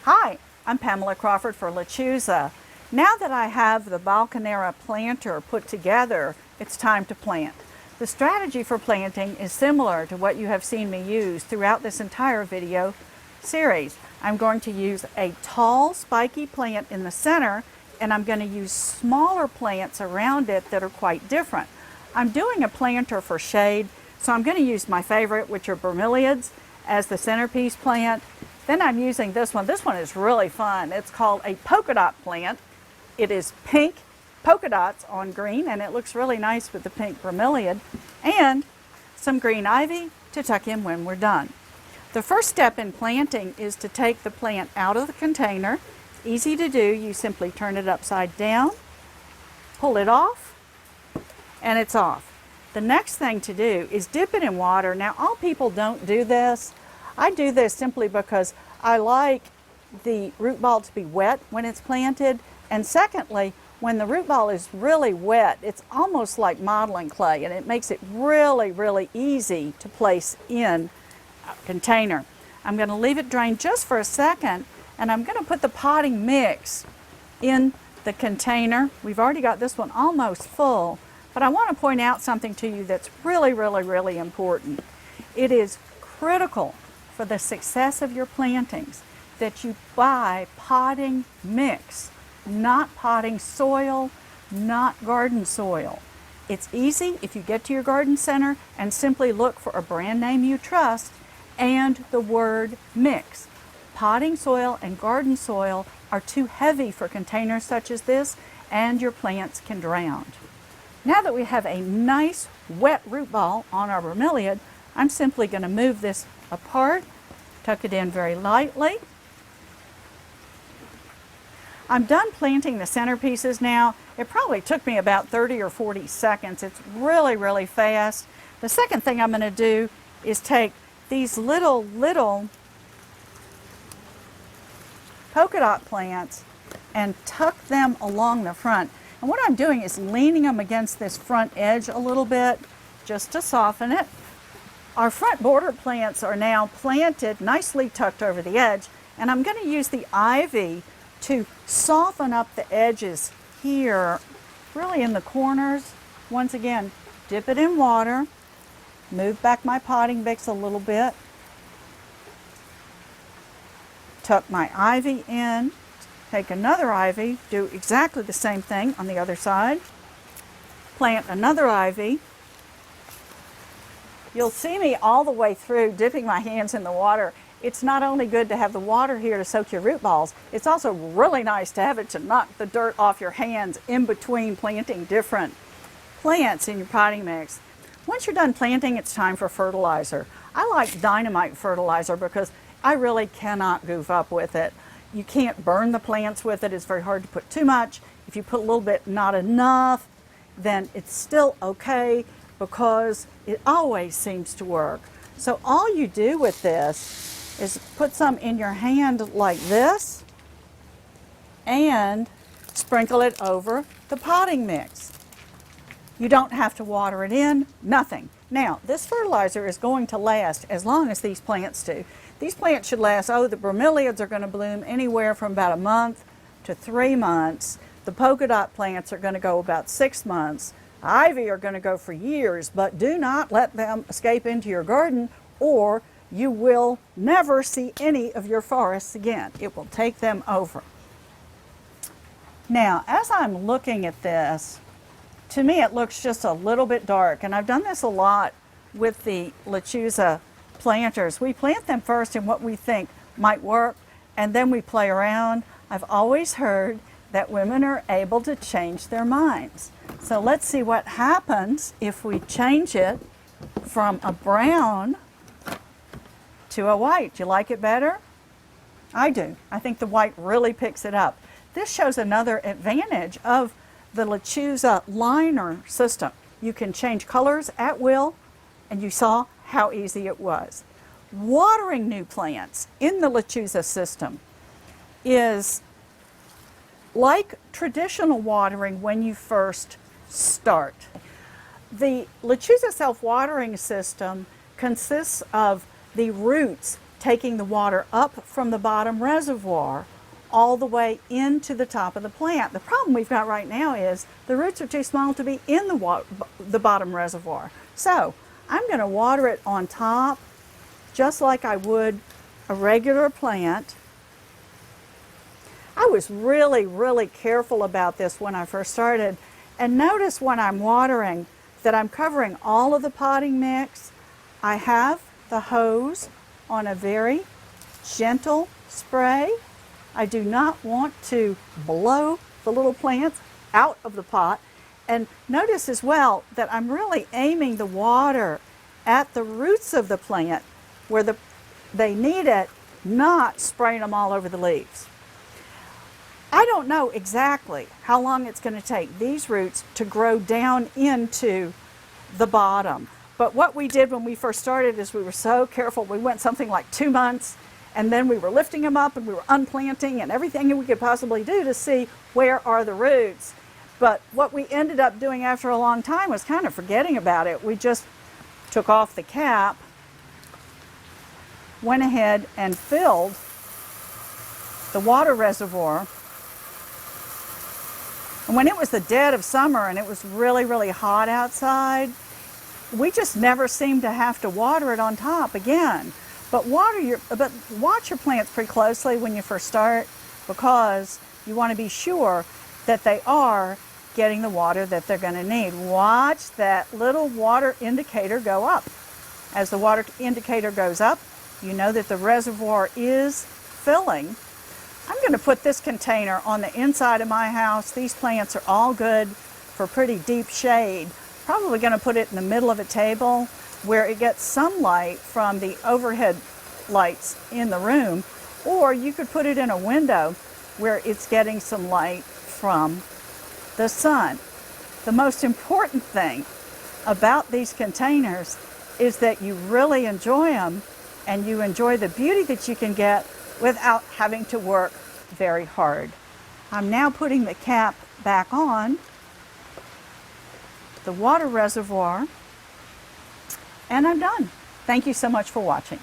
Hi, I'm Pamela Crawford for LECHUZA. Now that I have the Balconera planter put together, it's time to plant. The strategy for planting is similar to what you have seen me use throughout this entire video series. I'm going to use a tall, spiky plant in the center, and I'm going to use smaller plants around it that are quite different. I'm doing a planter for shade, so I'm going to use my favorite, which are bromeliads, as the centerpiece plant. Then I'm using this one. This one is really fun. It's called a polka dot plant. It is pink polka dots on green, and it looks really nice with the pink bromeliad, and some green ivy to tuck in when we're done. The first step in planting is to take the plant out of the container. Easy to do. You simply turn it upside down, pull it off, and it's off. The next thing to do is dip it in water. Now, all people don't do this. I do this simply because I like the root ball to be wet when it's planted, and secondly, when the root ball is really wet, it's almost like modeling clay, and it makes it really, really easy to place in a container. I'm going to leave it drain just for a second, and I'm going to put the potting mix in the container. We've already got this one almost full, but I want to point out something to you that's really, really, really important. It is critical for the success of your plantings that you buy potting mix, not potting soil, not garden soil. It's easy if you get to your garden center and simply look for a brand name you trust and the word mix. Potting soil and garden soil are too heavy for containers such as this, and your plants can drown. Now that we have a nice wet root ball on our bromeliad, I'm simply going to move this apart, tuck it in very lightly. I'm done planting the centerpieces now. It probably took me about 30 or 40 seconds. It's really, really fast. The second thing I'm going to do is take these little polka dot plants and tuck them along the front. And what I'm doing is leaning them against this front edge a little bit just to soften it. Our front border plants are now planted, nicely tucked over the edge, and I'm going to use the ivy to soften up the edges here, really in the corners. Once again, dip it in water, move back my potting mix a little bit, tuck my ivy in, take another ivy, do exactly the same thing on the other side, plant another ivy. You'll see me all the way through dipping my hands in the water. It's not only good to have the water here to soak your root balls, it's also really nice to have it to knock the dirt off your hands in between planting different plants in your potting mix. Once you're done planting, it's time for fertilizer. I like dynamite fertilizer because I really cannot goof up with it. You can't burn the plants with it. It's very hard to put too much. If you put a little bit, not enough, then it's still okay, because it always seems to work. So all you do with this is put some in your hand like this and sprinkle it over the potting mix. You don't have to water it in, nothing. Now, this fertilizer is going to last as long as these plants do. These plants should last, the bromeliads are going to bloom anywhere from about a month to 3 months. The polka dot plants are going to go about 6 months. Ivy are going to go for years, but do not let them escape into your garden, or you will never see any of your forests again. It will take them over. Now, as I'm looking at this, to me it looks just a little bit dark, and I've done this a lot with the LECHUZA planters. We plant them first in what we think might work, and then we play around. I've always heard that women are able to change their minds. So let's see what happens if we change it from a brown to a white. Do you like it better? I do. I think the white really picks it up. This shows another advantage of the LECHUZA liner system. You can change colors at will, and you saw how easy it was. Watering new plants in the LECHUZA system is like traditional watering when you first start. The LECHUZA self-watering system consists of the roots taking the water up from the bottom reservoir all the way into the top of the plant. The problem we've got right now is the roots are too small to be in the bottom reservoir. So I'm going to water it on top just like I would a regular plant. I was really careful about this when I first started, and notice when I'm watering that I'm covering all of the potting mix. I have the hose on a very gentle spray. I do not want to blow the little plants out of the pot. And notice as well that I'm really aiming the water at the roots of the plant where they need it, not spraying them all over the leaves. I don't know exactly how long it's going to take these roots to grow down into the bottom. But what we did when we first started is we were so careful. We went something like 2 months, and then we were lifting them up and we were unplanting and everything we could possibly do to see where are the roots. But what we ended up doing after a long time was kind of forgetting about it. We just took off the cap, went ahead and filled the water reservoir. And when it was the dead of summer and it was really hot outside, we just never seemed to have to water it on top again. But watch your plants pretty closely when you first start, because you want to be sure that they are getting the water that they're going to need. Watch that little water indicator go up. As the water indicator goes up, you know that the reservoir is filling. I'm going to put this container on the inside of my house. These plants are all good for pretty deep shade. Probably going to put it in the middle of a table where it gets some light from the overhead lights in the room, or you could put it in a window where it's getting some light from the sun. The most important thing about these containers is that you really enjoy them and you enjoy the beauty that you can get without having to work very hard. I'm now putting the cap back on the water reservoir, and I'm done. Thank you so much for watching.